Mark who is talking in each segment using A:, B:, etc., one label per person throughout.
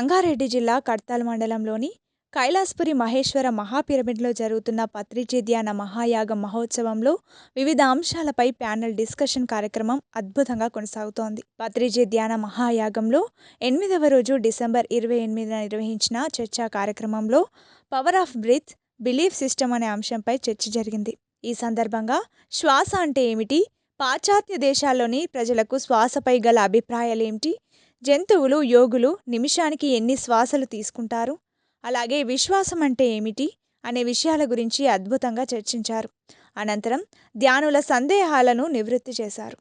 A: రంగారెడ్డి జిల్లా కడ్తాల్ మండలంలోని కైలాస్పురి మహేశ్వర మహాపిరమిడ్లో జరుగుతున్న పత్రిజీ ధ్యాన మహాయాగం మహోత్సవంలో వివిధ అంశాలపై ప్యానెల్ డిస్కషన్ కార్యక్రమం అద్భుతంగా కొనసాగుతోంది. పత్రిజీ ధ్యాన మహాయాగంలో 8వ రోజు డిసెంబర్ 28న నిర్వహించిన చర్చా కార్యక్రమంలో power of breath, belief system అనే అంశంపై చర్చ జరిగింది. ఈ సందర్భంగా శ్వాస అంటే ఏమిటి, పాశ్చాత్య దేశాల్లోని ప్రజలకు శ్వాసపై గల అభిప్రాయాలేమిటి, జంతువులు, యోగులు నిమిషానికి ఎన్ని శ్వాసలు తీసుకుంటారు, అలాగే విశ్వాసం అంటే ఏమిటి అనే విషయాల గురించి అద్భుతంగా చర్చించారు. అనంతరం ధ్యానుల సందేహాలను నివృత్తి చేశారు.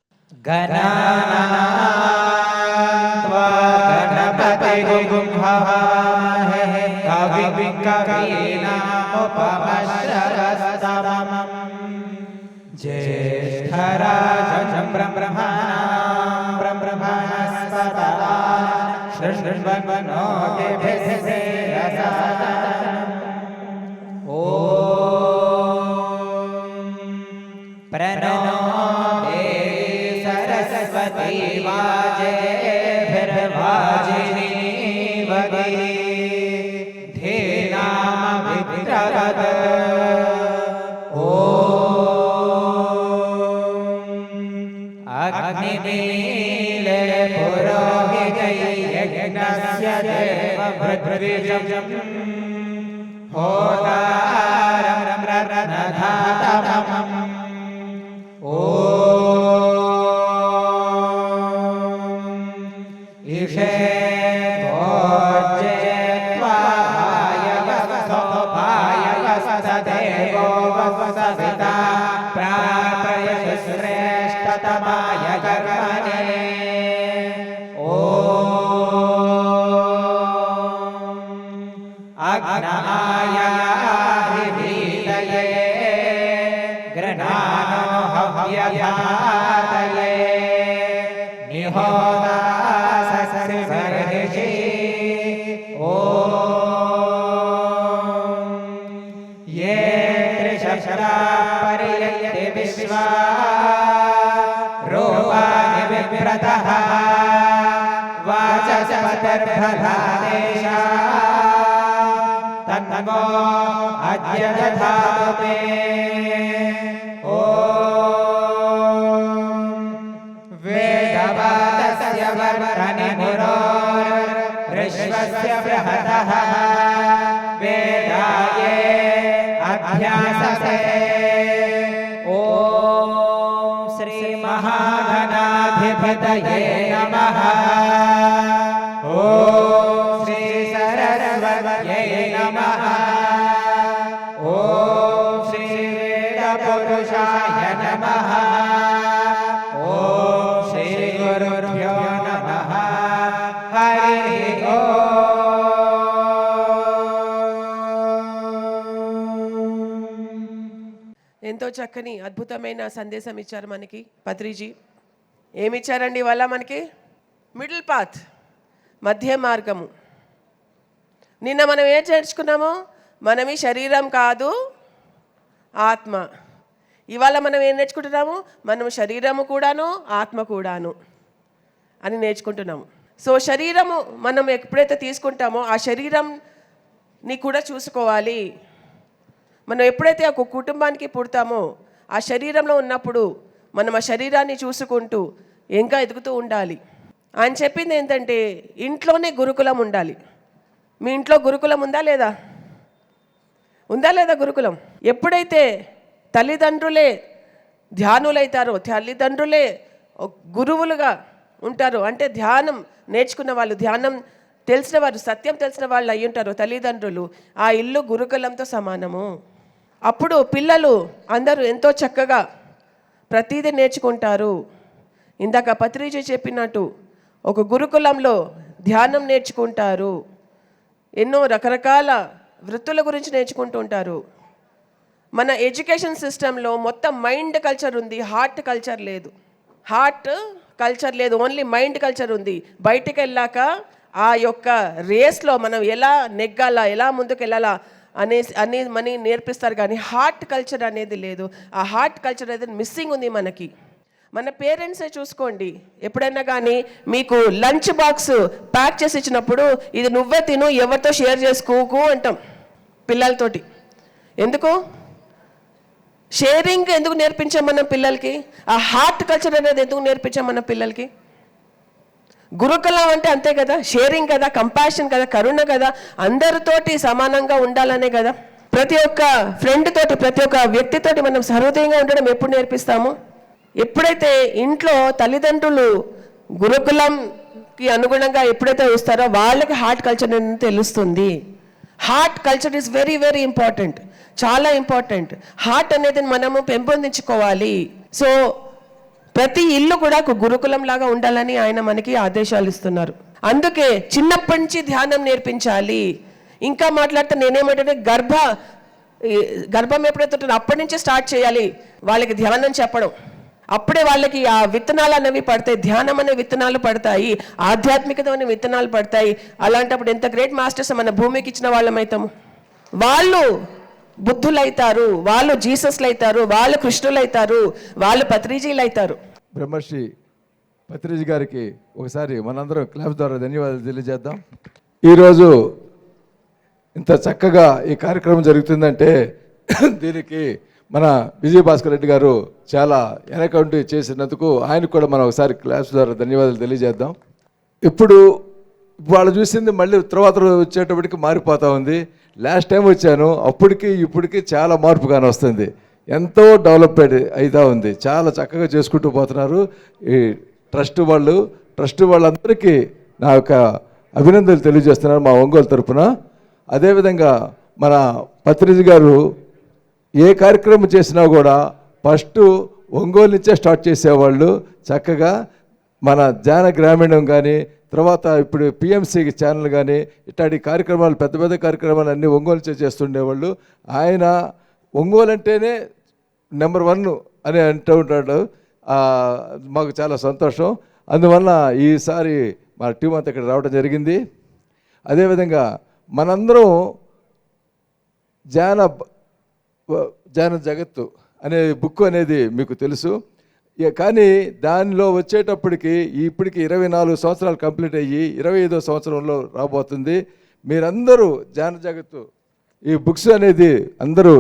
B: ఎంతో చక్కని అద్భుతమైన సందేశం ఇచ్చారు మనకి పత్రిజీ. ఏమిచ్చారండి ఇవాళ మనకి? మిడిల్ పాత్, మధ్య మార్గము. నిన్న మనం ఏం నేర్చుకున్నాము? మనమి శరీరం కాదు, ఆత్మ. ఇవాళ మనం ఏం నేర్చుకుంటున్నాము? మనం శరీరము కూడాను, ఆత్మ కూడాను అని నేర్చుకుంటున్నాము. సో శరీరము మనం ఎప్పుడైతే తీసుకుంటామో ఆ శరీరంని కూడా చూసుకోవాలి. మనం ఎప్పుడైతే ఒక కుటుంబానికి పుడతామో ఆ శరీరంలో ఉన్నప్పుడు మనం ఆ శరీరాన్ని చూసుకుంటూ ఇంకా ఎదుగుతూ ఉండాలి. ఆయన చెప్పింది ఏంటంటే ఇంట్లోనే గురుకులం ఉండాలి. మీ ఇంట్లో గురుకులం ఉందా లేదా? ఉందా లేదా గురుకులం? ఎప్పుడైతే తల్లిదండ్రులే ధ్యానులైతారో, తల్లిదండ్రులే గురువులుగా ఉంటారో, అంటే ధ్యానం నేర్చుకున్న వాళ్ళు, ధ్యానం తెలిసిన వారు, సత్యం తెలిసిన వాళ్ళు అయి ఉంటారు తల్లిదండ్రులు, ఆ ఇల్లు గురుకులంతో సమానము. అప్పుడు పిల్లలు అందరూ ఎంతో చక్కగా ప్రతిదీ నేర్చుకుంటారు. ఇందాక పత్రిజీ చెప్పినట్టు ఒక గురుకులంలో ధ్యానం నేర్చుకుంటారు, ఎన్నో రకరకాల వృత్తుల గురించి నేర్చుకుంటూ ఉంటారు. మన ఎడ్యుకేషన్ సిస్టంలో మొత్తం మైండ్ కల్చర్ ఉంది, హార్ట్ కల్చర్ లేదు. హార్ట్ కల్చర్ లేదు, ఓన్లీ మైండ్ కల్చర్ ఉంది. బయటికి వెళ్ళాక ఆ యొక్క రేస్లో మనం ఎలా నెగ్గాలా, ఎలా ముందుకు వెళ్ళాలా అని నేర్పిస్తారు, కానీ హార్ట్ కల్చర్ అనేది లేదు. ఆ హార్ట్ కల్చర్ అనేది మిస్సింగ్ ఉంది మనకి. మన పేరెంట్సే చూసుకోండి, ఎప్పుడైనా కానీ మీకు లంచ్ బాక్స్ ప్యాక్ చేసి ఇచ్చినప్పుడు ఇది నువ్వే తిను, ఎవరితో షేర్ చేసుకోకు అంటాం పిల్లలతోటి. ఎందుకు షేరింగ్ ఎందుకు నేర్పించాం మనం పిల్లలకి? ఆ హార్ట్ కల్చర్ అనేది ఎందుకు నేర్పించాం మన పిల్లలకి? గురుకులం అంటే అంతే కదా, షేరింగ్ కదా, కంపాషన్ కదా, కరుణ కదా, అందరితోటి సమానంగా ఉండాలనే కదా. ప్రతి ఒక్క ఫ్రెండ్ తోటి, ప్రతి ఒక్క వ్యక్తితోటి మనం సహృదయంగా ఉండడం ఎప్పుడు నేర్పిస్తాము? ఎప్పుడైతే ఇంట్లో తల్లిదండ్రులు గురుకులంకి అనుగుణంగా ఎప్పుడైతే వస్తారో వాళ్ళకి హార్ట్ కల్చర్ అనేది తెలుస్తుంది. Heart culture is very very important, చాలా ఇంపార్టెంట్. హార్ట్ అనేది మనము పెంపొందించుకోవాలి. సో ప్రతి ఇల్లు కూడా ఒక గురుకులం లాగా ఉండాలని ఆయన మనకి ఆదేశాలు ఇస్తున్నారు. అందుకే చిన్నప్పటి నుంచి ధ్యానం నేర్పించాలి. ఇంకా మాట్లాడితే నేనేమంటే గర్భం ఎప్పుడైతే ఉంటుందో అప్పటి నుంచే స్టార్ట్ చేయాలి వాళ్ళకి ధ్యానం చెప్పడం. అప్పుడే వాళ్ళకి ఆ విత్తనాలు అనేవి పడతాయి, ధ్యానం అనే విత్తనాలు పడతాయి, ఆధ్యాత్మికత అనే విత్తనాలు పడతాయి. అలాంటప్పుడు ఎంత గ్రేట్ మాస్టర్స్ మన భూమికి ఇచ్చిన వాళ్ళం అవుతాము. వాళ్ళు బుద్ధులు అవుతారు, వాళ్ళు జీసస్లు అవుతారు, వాళ్ళు కృష్ణులు అవుతారు, వాళ్ళు పత్రిజీలు అవుతారు.
C: బ్రహ్మర్షి పత్రిజీ గారికి ఒకసారి మనందరం క్లాప్ ద్వారా ధన్యవాదాలు తెలియజేద్దాం. ఈరోజు ఇంత చక్కగా ఈ కార్యక్రమం జరుగుతుందంటే దీనికి మన విజయభాస్కర్ రెడ్డి గారు చాలా వెనకౌంటి చేసినందుకు ఆయనకు కూడా మనం ఒకసారి క్లాప్స్ ద్వారా ధన్యవాదాలు తెలియజేద్దాం. ఇప్పుడు వాళ్ళు చూసింది మళ్ళీ తర్వాత వచ్చేటప్పటికి మారిపోతూ ఉంది. లాస్ట్ టైం వచ్చాను, అప్పటికి ఇప్పటికి చాలా మార్పు కానీ వస్తుంది. ఎంతో డెవలప్మెంట్ అవుతూ ఉంది, చాలా చక్కగా చేసుకుంటూ పోతున్నారు ఈ ట్రస్ట్ వాళ్ళందరికీ నా యొక్క అభినందనలు తెలియజేస్తున్నారు మా ఒంగోలు తరపున. అదేవిధంగా మన పత్రిజీ గారు ఏ కార్యక్రమం చేసినా కూడా ఫస్ట్ ఒంగోలు నుంచే స్టార్ట్ చేసేవాళ్ళు. చక్కగా మన ధ్యాన గ్రామీణం కానీ, తర్వాత ఇప్పుడు పిఎంసి ఛానల్ కానీ, ఇట్లాంటి కార్యక్రమాలు పెద్ద పెద్ద కార్యక్రమాలు అన్నీ ఒంగోలు చేస్తుండేవాళ్ళు. ఆయన ఒంగోలు అంటేనే నెంబర్ 1 అని అంటూ ఉంటాడు. మాకు చాలా సంతోషం. అందువల్ల ఈసారి మా టీం అంతా ఇక్కడ రావడం జరిగింది. అదేవిధంగా మనందరం ధ్యాన జగత్తు అనే బుక్ అనేది మీకు తెలుసు, కానీ దానిలో వచ్చేటప్పటికి ఇప్పటికి 24 సంవత్సరాలు కంప్లీట్ అయ్యి 25వ సంవత్సరంలో రాబోతుంది. మీరందరూ ధ్యాన జగత్తు ఈ బుక్స్ అనేది అందరూ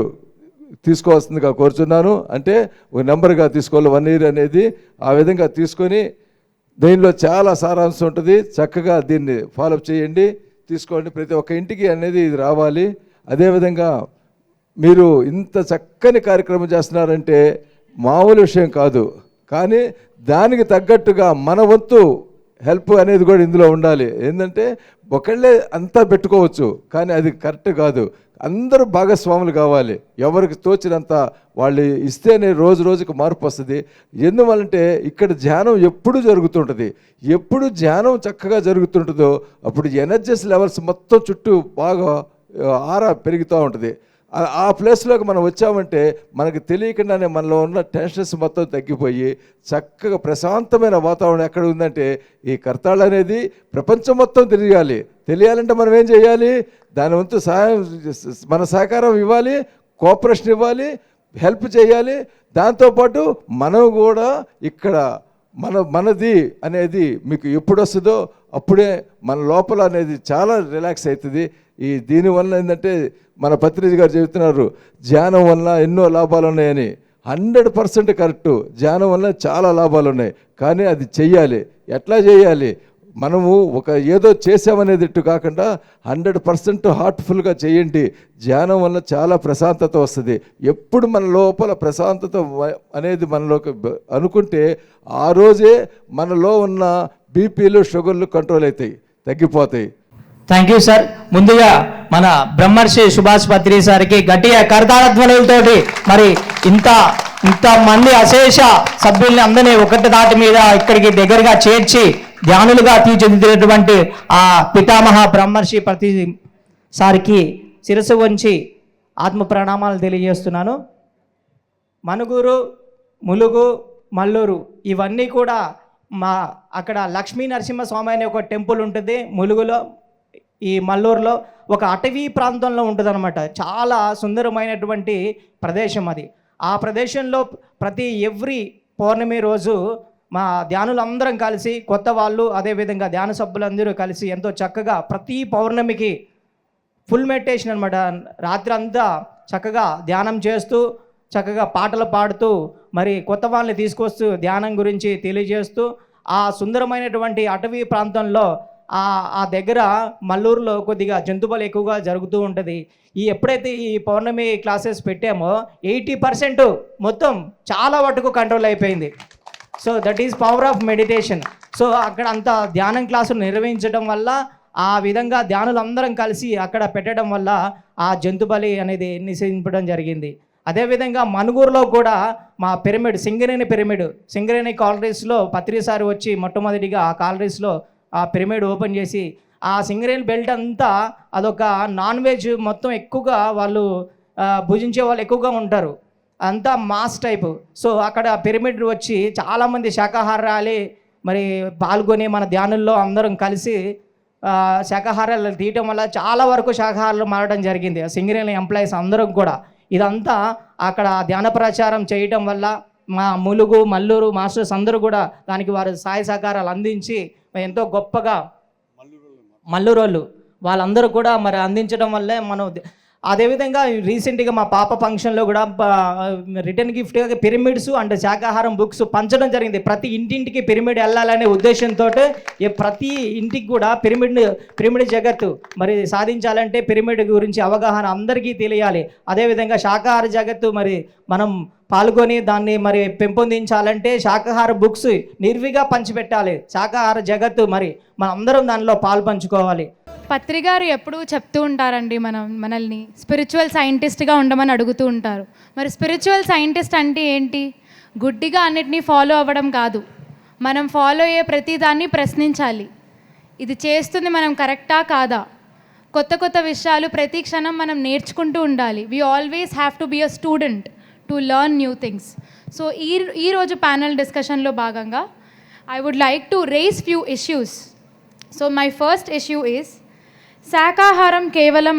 C: తీసుకోవాల్సిందిగా కోరుచున్నాను. అంటే ఒక నెంబర్గా తీసుకోవాలి 1 year అనేది. ఆ విధంగా తీసుకొని దీనిలో చాలా సారాంశం ఉంటుంది. చక్కగా దీన్ని ఫాలోఅప్ చేయండి, తీసుకోండి. ప్రతి ఒక్క ఇంటికి అనేది ఇది రావాలి. అదేవిధంగా మీరు ఇంత చక్కని కార్యక్రమం చేస్తున్నారంటే మామూలు విషయం కాదు, కానీ దానికి తగ్గట్టుగా మన వంతు హెల్ప్ అనేది కూడా ఇందులో ఉండాలి. ఏంటంటే ఒకళ్ళే అంతా పెట్టుకోవచ్చు, కానీ అది కరెక్ట్ కాదు. అందరూ భాగస్వాములు కావాలి. ఎవరికి తోచినంత వాళ్ళు ఇస్తేనే రోజు రోజుకు మార్పు వస్తుంది. ఎందువల్లంటే ఇక్కడ ధ్యానం ఎప్పుడు జరుగుతుంటుంది. ఎప్పుడు ధ్యానం చక్కగా జరుగుతుంటుందో అప్పుడు ఎనర్జీస్ లెవెల్స్ మొత్తం చుట్టూ బాగా ఆరా పెరుగుతూ ఉంటుంది. ఆ ప్లేస్లోకి మనం వచ్చామంటే మనకు తెలియకుండానే మనలో ఉన్న టెన్షన్స్ మొత్తం తగ్గిపోయి చక్కగా ప్రశాంతమైన వాతావరణం ఎక్కడ ఉందంటే ఈ కర్తాళ్ అనేది ప్రపంచం మొత్తం తెలియాలంటే మనం ఏం చేయాలి? దాని వంతు సహాయం, మన సహకారం ఇవ్వాలి, కోఆపరేషన్ ఇవ్వాలి, హెల్ప్ చేయాలి. దాంతోపాటు మనం కూడా ఇక్కడ మనది అనేది మీకు ఎప్పుడు వస్తుందో అప్పుడే మన లోపల అనేది చాలా రిలాక్స్ అవుతుంది. దీనివల్ల ఏంటంటే మన పత్రిజీ గారు చెబుతున్నారు ధ్యానం వల్ల ఎన్నో లాభాలు ఉన్నాయని. 100% కరెక్టు. ధ్యానం వల్ల చాలా లాభాలు ఉన్నాయి, కానీ అది చెయ్యాలి. ఎట్లా చేయాలి? మనము ఏదో చేసామనేది ఇట్టు కాకుండా 100% హార్ట్ఫుల్గా చేయండి. ధ్యానం వల్ల చాలా ప్రశాంతత వస్తుంది. ఎప్పుడు మన లోపల ప్రశాంతత అనేది మనలోకి అనుకుంటే ఆ రోజే మనలో ఉన్న బీపీలు షుగర్లు కంట్రోల్ అవుతాయి, తగ్గిపోతాయి.
D: Thank you sir. ముందుగా మన బ్రహ్మర్షి సుభాష్ పత్రి సార్కి గట్టిగా కరతాళధ్వనులతోటి మరి ఇంత మంది అశేష సభ్యుల్ని అందరినీ ఒకటి దాటి మీద ఇక్కడికి దగ్గరగా చేర్చి ధ్యానులుగా తీర్చిదిద్దినటువంటి ఆ పితామహ బ్రహ్మర్షి పత్రి సార్కి శిరస్సు వంచి ఆత్మ ప్రణామాలు తెలియజేస్తున్నాను. మనుగురు, ములుగు, మల్లూరు ఇవన్నీ కూడా అక్కడ లక్ష్మీ నరసింహస్వామి అనే ఒక టెంపుల్ ఉంటుంది. ములుగులో, ఈ మల్లూరులో ఒక అటవీ ప్రాంతంలో ఉంటుంది అనమాట. చాలా సుందరమైనటువంటి ప్రదేశం అది. ఆ ప్రదేశంలో ఎవ్రీ పౌర్ణమి రోజు మా ధ్యానులందరం కలిసి, కొత్త వాళ్ళు అదేవిధంగా ధ్యాన సభ్యులందరూ కలిసి ఎంతో చక్కగా ప్రతి పౌర్ణమికి ఫుల్ మెడిటేషన్ అనమాట. రాత్రి అంతా చక్కగా ధ్యానం చేస్తూ, చక్కగా పాటలు పాడుతూ, మరి కొత్త వాళ్ళని తీసుకొస్తూ ధ్యానం గురించి తెలియజేస్తూ, ఆ సుందరమైనటువంటి అటవీ ప్రాంతంలో ఆ దగ్గర మల్లూరులో కొద్దిగా జంతువులు ఎక్కువగా జరుగుతూ ఉంటుంది. ఎప్పుడైతే ఈ పౌర్ణమి క్లాసెస్ పెట్టామో 80% మొత్తం చాలా వరకు కంట్రోల్ అయిపోయింది. So that is power of meditation. So అక్కడ అంత ధ్యానం క్లాసులు నిర్వహించడం వల్ల, ఆ విధంగా ధ్యానులందరం కలిసి అక్కడ పెట్టడం వల్ల ఆ జంతు బలి అనేది నిషేధించడం జరిగింది. అదేవిధంగా మనుగూరులో కూడా మా పిరమిడ్, సింగరేణి కాలరీస్లో పత్రిసారి వచ్చి మొట్టమొదటిగా ఆ కాలరీస్లో ఆ పిరమిడ్ ఓపెన్ చేసి, ఆ సింగరేణి బెల్ట్ అంతా అదొక నాన్ వెజ్ మొత్తం ఎక్కువగా వాళ్ళు భుజించే వాళ్ళు ఎక్కువగా ఉంటారు, అంతా మాస్ టైపు. సో అక్కడ పిరమిడ్ వచ్చి చాలామంది శాకాహారాలే మరి పాల్గొని మన ధ్యానుల్లో అందరం కలిసి శాకాహారాలు తీయటం వల్ల చాలా వరకు శాకాహారాలు మారడం జరిగింది సింగరేణి ఎంప్లాయీస్ అందరం కూడా. ఇదంతా అక్కడ ధ్యాన ప్రచారం చేయటం వల్ల మా ములుగు, మల్లూరు మాస్టర్స్ అందరూ కూడా దానికి వారి సహాయ సహకారాలు అందించి ఎంతో గొప్పగా మల్లూరోళ్ళు వాళ్ళందరూ కూడా మరి అందించడం వల్లే మనం. అదేవిధంగా రీసెంట్గా మా పాప ఫంక్షన్లో కూడా రిటర్న్ గిఫ్ట్గా పిరమిడ్స్ అండ్ శాకాహారం బుక్స్ పంచడం జరిగింది. ప్రతి ఇంటింటికి పిరమిడ్ వెళ్ళాలనే ఉద్దేశంతో ప్రతి ఇంటికి కూడా పిరమిడ్ జగత్తు మరి సాధించాలంటే పిరమిడ్ గురించి అవగాహన అందరికీ తెలియాలి. అదేవిధంగా శాకాహార జగత్తు మరి మనం పాల్గొని దాన్ని మరి పెంపొందించాలంటే శాకాహార బుక్స్ నిర్విగా పంచిపెట్టాలి. శాకాహార జగత్తు మరి మనం అందరం దానిలో పాలు పంచుకోవాలి.
E: పత్రి గారు ఎప్పుడూ చెప్తూ ఉంటారండి, మనల్ని స్పిరిచువల్ సైంటిస్ట్గా ఉండమని అడుగుతూ ఉంటారు. మరి స్పిరిచువల్ సైంటిస్ట్ అంటే ఏంటి? గుడ్డిగా అన్నిటినీ ఫాలో అవ్వడం కాదు, మనం ఫాలో అయ్యే ప్రతిదాన్ని ప్రశ్నించాలి. ఇది చేస్తుంది మనం కరెక్టా కాదా, కొత్త కొత్త విషయాలు ప్రతి క్షణం మనం నేర్చుకుంటూ ఉండాలి. We always have to be a student to learn new things. So ఈరోజు ప్యానల్ డిస్కషన్లో భాగంగా I would like to raise few issues. So my first issue is, శాకాహారం కేవలం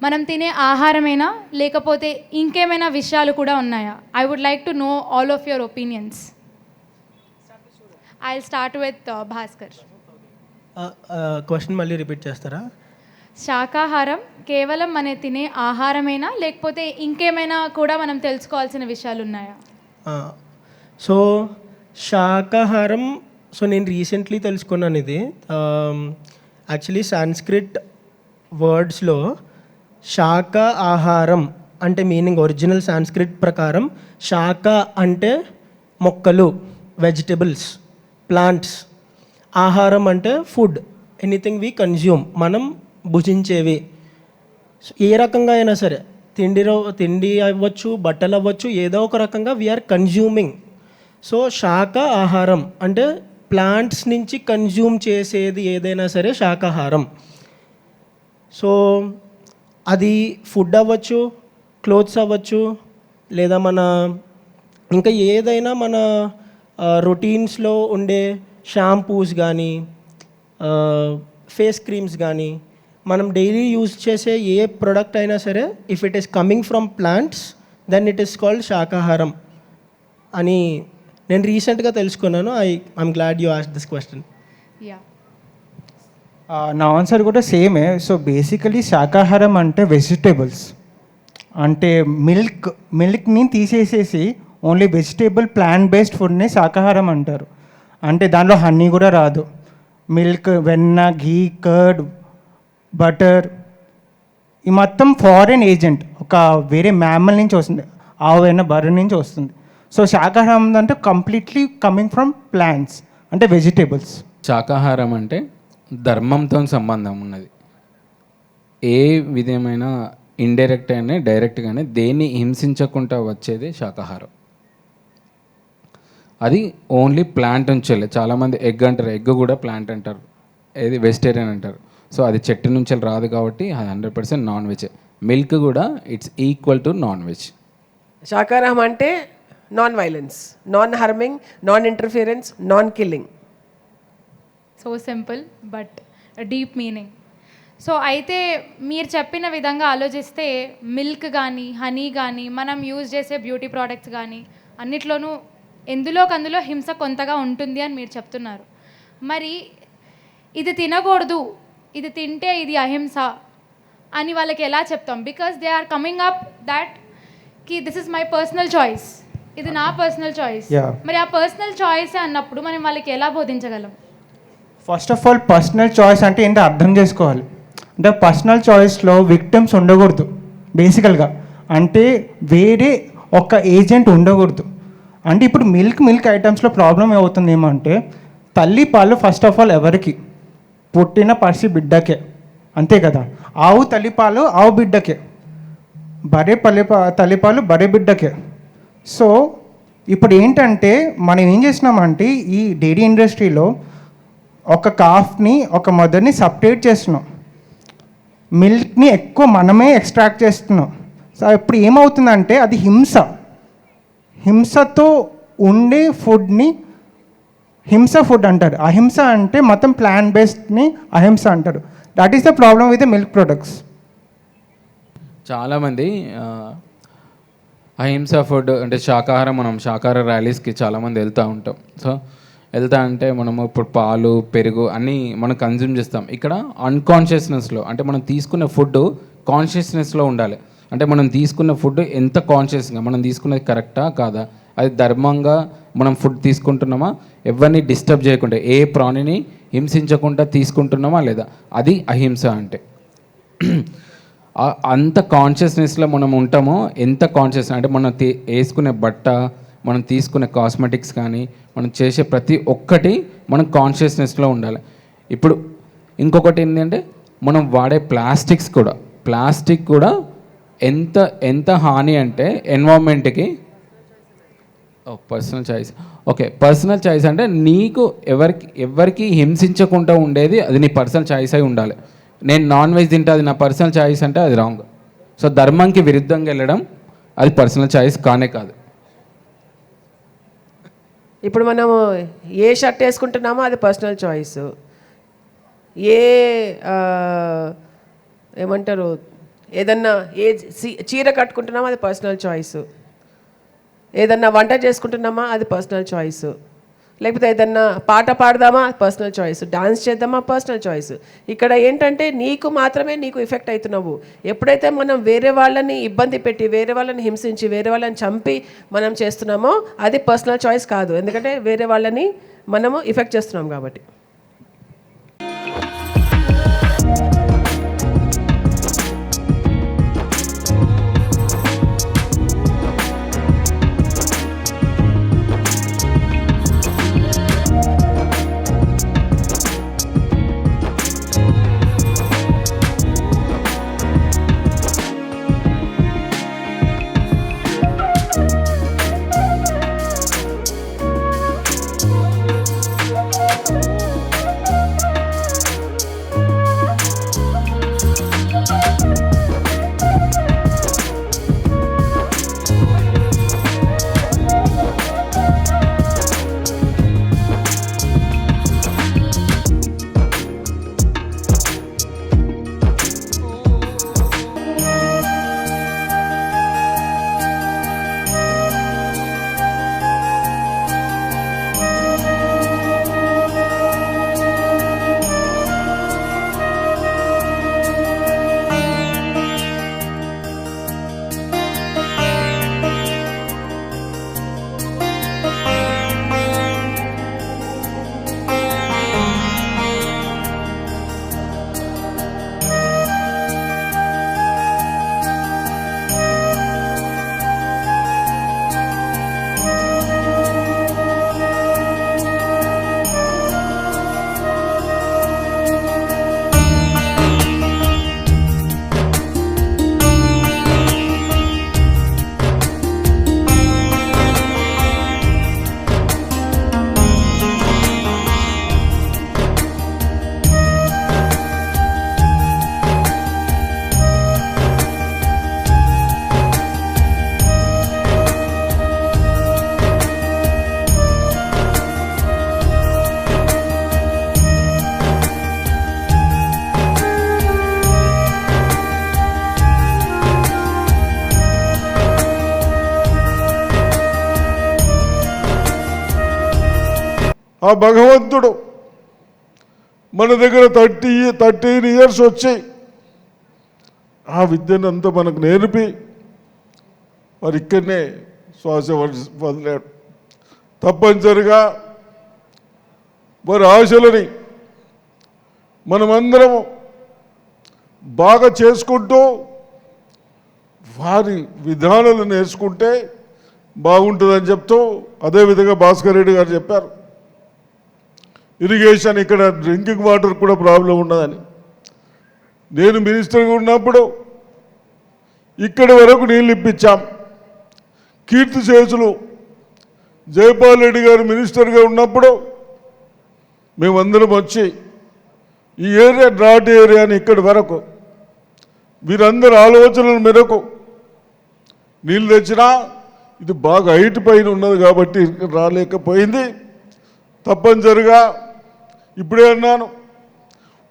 E: మనం తినే ఆహారమేనా, లేకపోతే ఇంకేమైనా విషయాలు కూడా ఉన్నాయా? I would like to know all of your opinions. I will start with Bhaskar.
F: Question మళ్ళీ రిపీట్ చేస్తారా?
E: శాకాహారం కేవలం మన తినే ఆహారమేనా, లేకపోతే ఇంకేమైనా కూడా మనం తెలుసుకోవాల్సిన విషయాలు ఉన్నాయా?
F: సో శాకాహారం, సో నేను రీసెంట్లీ తెలుసుకున్నాను ఇది. యాక్చువల్లీ సాంస్క్రిట్ వర్డ్స్లో శాక ఆహారం అంటే మీనింగ్ ఒరిజినల్ సాంస్క్రిట్ ప్రకారం శాక అంటే మొక్కలు, వెజిటబుల్స్, ప్లాంట్స్. ఆహారం అంటే ఫుడ్, ఎనీథింగ్ వీ కన్జ్యూమ్, మనం భుజించేవి. ఏ రకంగా అయినా సరే, తిండి అవ్వచ్చు, బట్టలు అవ్వచ్చు, ఏదో ఒక రకంగా వీఆర్ కన్జ్యూమింగ్. సో శాక ఆహారం అంటే ప్లాంట్స్ నుంచి కన్జ్యూమ్ చేసేది ఏదైనా సరే శాకాహారం. సో అది ఫుడ్ అవ్వచ్చు, క్లోత్స్ అవ్వచ్చు, లేదా ఇంకా ఏదైనా మన రొటీన్స్లో ఉండే షాంపూస్ కానీ, ఫేస్ క్రీమ్స్ కానీ, మనం డైలీ యూజ్ చేసే ఏ ప్రోడక్ట్ అయినా సరే, if it is coming from plants then it is called శాకాహారం అని నేను రీసెంట్గా తెలుసుకున్నాను. I'm glad you asked this question.
G: నా ఆన్సర్ కూడా సేమే. సో బేసికలీ శాకాహారం అంటే వెజిటేబుల్స్, అంటే మిల్క్ని తీసేసేసి ఓన్లీ వెజిటేబుల్ ప్లాంట్ బేస్డ్ ఫుడ్ని శాకాహారం అంటారు. అంటే దానిలో హనీ కూడా రాదు. మిల్క్, వెన్న, ఘీ, కర్డ్, బటర్ ఈ మొత్తం ఫారెన్ ఏజెంట్, ఒక వేరే మ్యామల్ నుంచి వస్తుంది, ఆవు అయినా బర్రె నుంచి వస్తుంది. సో శాకాహారం అంటే కంప్లీట్లీ కమింగ్ ఫ్రమ్ ప్లాంట్స్, అంటే వెజిటేబుల్స్.
H: శాకాహారం అంటే ధర్మంతో సంబంధం ఉన్నది. ఏ విధమైన ఇండైరెక్ట్ అయినా డైరెక్ట్ కానీ దేన్ని హింసించకుండా వచ్చేది శాకాహారం. అది ఓన్లీ ప్లాంట్ నుంచి వెళ్ళే. చాలామంది ఎగ్ అంటారు, ఎగ్ కూడా ప్లాంట్ అంటారు, ఏది వెజిటేరియన్ అంటారు. సో అది చెట్టు నుంచి రాదు కాబట్టి 100% నాన్ వెజ్. మిల్క్ కూడా it's equal to non veg.
B: శాకాహారం అంటే non violence, non harming, non interference, non killing.
E: So simple but deep meaning. So అయితే మీరు చెప్పిన విధంగా ఆలోచిస్తే మిల్క్ కానీ, హనీ కానీ, మనం యూజ్ చేసే బ్యూటీ ప్రోడక్ట్స్ కానీ అన్నిట్లోనూ ఎందులోకందులో హింస కొంతగా ఉంటుంది అని మీరు చెప్తున్నారు. మరి ఇది తినకూడదు, ఇది తింటే ఇది అహింస అని వాళ్ళకి ఎలా చెప్తాం? Because they are coming up that కి this is my personal choice, ఇది నా పర్సనల్ చాయిస్.
G: Yeah.
E: మరి ఆ పర్సనల్ చాయిస్ అన్నప్పుడు మనం వాళ్ళకి ఎలా బోధించగలం?
G: First of all personal choice అంటే ఏంటో అర్థం చేసుకోవాలి. అంటే పర్సనల్ చాయిస్లో విక్టిమ్స్ ఉండకూడదు బేసికల్గా. అంటే వేరే ఒక ఏజెంట్ ఉండకూడదు. అంటే ఇప్పుడు మిల్క్ ఐటమ్స్లో ప్రాబ్లం ఏమవుతుంది ఏమంటే, తల్లి పాలు ఫస్ట్ ఆఫ్ ఆల్ ఎవరికి? పుట్టిన పసి బిడ్డకే, అంతే కదా. ఆవు తల్లిపాలు ఆవు బిడ్డకే, బరే తల్లిపాలు బరే బిడ్డకే. సో ఇప్పుడు ఏంటంటే మనం ఏం చేస్తున్నామంటే ఈ డైరీ ఇండస్ట్రీలో ఒక కాఫ్ని ఒక మదర్ని సపరేట్ చేస్తున్నాం, మిల్క్ని ఎక్కువ మనమే ఎక్స్ట్రాక్ట్ చేస్తున్నాం. సో ఇప్పుడు ఏమవుతుందంటే అది హింసతో ఉండే ఫుడ్ని హింస ఫుడ్ అంటారు. అహింస అంటే మొత్తం ప్లాంట్ బేస్డ్ని అహింస అంటారు. That is the problem with the milk products.
H: చాలామంది అహింస ఫుడ్ అంటే శాకాహారం, మనం శాకాహార ర్యాలీస్కి చాలామంది వెళ్తూ ఉంటాం. సో వెళ్తా అంటే మనము ఇప్పుడు పాలు పెరుగు అన్నీ మనం కన్జ్యూమ్ చేస్తాం. ఇక్కడ అన్కాన్షియస్నెస్లో అంటే మనం తీసుకున్న ఫుడ్ కాన్షియస్నెస్లో ఉండాలి. అంటే మనం తీసుకున్న ఫుడ్ ఎంత కాన్షియస్గా మనం తీసుకున్నది కరెక్టా కాదా, అది ధర్మంగా మనం ఫుడ్ తీసుకుంటున్నామా, ఎవరిని డిస్టర్బ్ చేయకుండా ఏ ప్రాణిని హింసించకుండా తీసుకుంటున్నామా లేదా, అది అహింస అంటే. అంత కాన్షియస్నెస్లో మనం ఉంటామో, ఎంత కాన్షియస్ అంటే మనం వేసుకునే బట్ట, మనం తీసుకునే కాస్మెటిక్స్ కానీ మనం చేసే ప్రతి ఒక్కటి మనం కాన్షియస్నెస్లో ఉండాలి. ఇప్పుడు ఇంకొకటి ఏంటంటే మనం వాడే ప్లాస్టిక్ కూడా ఎంత హాని అంటే ఎన్వైరన్మెంట్కి. Personal choice, okay. Personal choice అంటే నీకు ఎవరికి హింసించకుండా ఉండేది, అది నీ పర్సనల్ చాయిస్ అయి ఉండాలి. నేను నాన్ వెజ్ తింటే అది నా పర్సనల్ చాయిస్ అంటే అది రాంగ్. సో ధర్మంకి విరుద్ధంగా వెళ్ళడం అది పర్సనల్ చాయిస్ కానే కాదు.
B: ఇప్పుడు మనము ఏ షర్ట్ వేసుకుంటున్నామో అది పర్సనల్ చాయిస్, ఏమంటారు ఏదన్నా చీర కట్టుకుంటున్నామో అది పర్సనల్ చాయిస్, ఏదన్నా వంట చేసుకుంటున్నామా అది పర్సనల్ చాయిస్, లేకపోతే ఏదన్నా పాట పాడదామా పర్సనల్ చాయిస్, డాన్స్ చేద్దామా పర్సనల్ చాయిస్. ఇక్కడ ఏంటంటే నీకు మాత్రమే నీకు ఎఫెక్ట్ అవుతున్నావు. ఎప్పుడైతే మనం వేరే వాళ్ళని ఇబ్బంది పెట్టి, వేరే వాళ్ళని హింసించి, వేరే వాళ్ళని చంపి మనం చేస్తున్నామో అది పర్సనల్ చాయిస్ కాదు. ఎందుకంటే వేరే వాళ్ళని మనము ఎఫెక్ట్ చేస్తున్నాం కాబట్టి.
I: ఆ భగవంతుడు మన దగ్గర 13 ఇయర్స్ వచ్చి ఆ విద్యను అంతా మనకు నేర్పి మరి ఇక్కడనే శ్వాస వదిలాడు. తప్పనిసరిగా వారి ఆశలని మనమందరం బాగా చేసుకుంటూ వారి విధానాలు నేర్చుకుంటే బాగుంటుందని చెప్తూ అదేవిధంగా భాస్కర్ రెడ్డి గారు చెప్పారు ఇరిగేషన్ ఇక్కడ డ్రింకింగ్ వాటర్ కూడా ప్రాబ్లం ఉన్నదని. నేను మినిస్టర్గా ఉన్నప్పుడు ఇక్కడి వరకు నీళ్ళు ఇప్పించాం. కీర్తిశేషులు జైపాల్ రెడ్డి గారు మినిస్టర్గా ఉన్నప్పుడు మేమందరం వచ్చి ఈ ఏరియా డ్రాట్ ఏరియా అని ఇక్కడి వరకు వీరందరి ఆలోచనల మేరకు నీళ్ళు తెచ్చినా ఇది బాగా హైట్ పైన ఉన్నది కాబట్టి ఇక్కడ రాలేకపోయింది. తప్పనిసరిగా ఇప్పుడే అన్నాను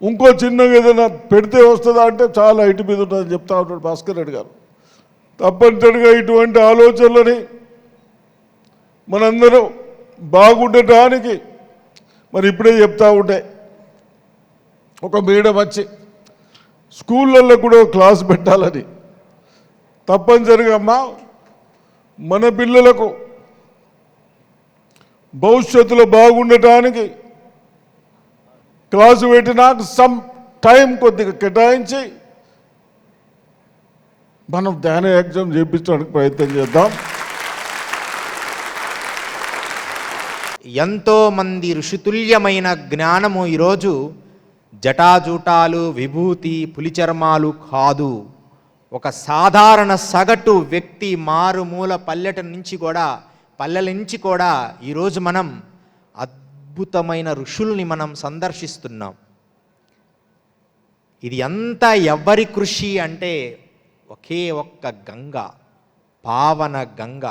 I: ఇంకో చిన్నగా ఏదైనా పెడితే వస్తుందా అంటే చాలా హైట్ మీద ఉంటుందని చెప్తా ఉంటాడు భాస్కర్ రెడ్డి గారు. తప్పనిసరిగా ఇటువంటి ఆలోచనలని మనందరూ బాగుండటానికి మరి ఇప్పుడే చెప్తా ఉంటే ఒక మేడం వచ్చి స్కూళ్ళల్లో కూడా క్లాస్ పెట్టాలని. తప్పనిసరిగా అమ్మా మన పిల్లలకు భవిష్యత్తులో బాగుండటానికి క్లాసు పెట్టినాక సమ్ టైం కొద్దిగా కేటాయించి మనం ధ్యాన ఎగ్జామ్ చేయించడానికి ప్రయత్నం చేద్దాం.
J: ఎంతోమంది ఋషితుల్యమైన జ్ఞానము ఈరోజు జటాజూటాలు విభూతి పులిచర్మాలు కాదు. ఒక సాధారణ సగటు వ్యక్తి మారుమూల పల్లెల నుంచి కూడా ఈరోజు మనం అద్భుతమైన ఋషుల్ని మనం సందర్శిస్తున్నాం. ఇది ఎంత ఎవరి కృషి అంటే ఒకే ఒక్క గంగ, పావన గంగ.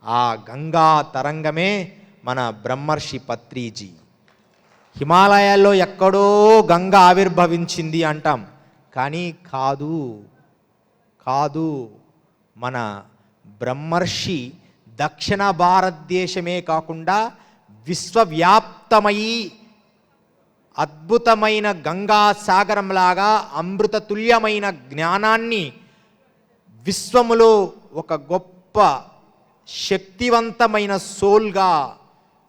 J: ఆ గంగా తరంగమే మన బ్రహ్మర్షి పత్రిజీ. హిమాలయాల్లో ఎక్కడో గంగ ఆవిర్భవించింది అంటాం, కానీ కాదు మన బ్రహ్మర్షి దక్షిణ భారతదేశమే కాకుండా విశ్వవ్యాప్తమై అద్భుతమైన గంగా సాగరంలాగా అమృతతుల్యమైన జ్ఞానాన్ని విశ్వములో ఒక గొప్ప శక్తివంతమైన సోల్గా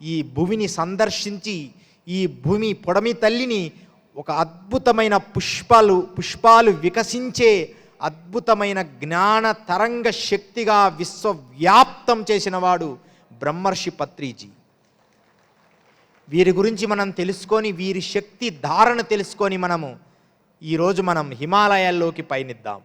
J: ఈ భూమిని సందర్శించి ఈ భూమి పొడమి తల్లిని ఒక అద్భుతమైన పుష్పాలు వికసించే అద్భుతమైన జ్ఞాన తరంగ శక్తిగా విశ్వవ్యాప్తం చేసినవాడు బ్రహ్మర్షి పత్రిజీ. వీరి గురించి మనం తెలుసుకొని వీరి శక్తి ధారణ తెలుసుకొని ఈరోజు మనం హిమాలయాల్లోకి పయనిద్దాం.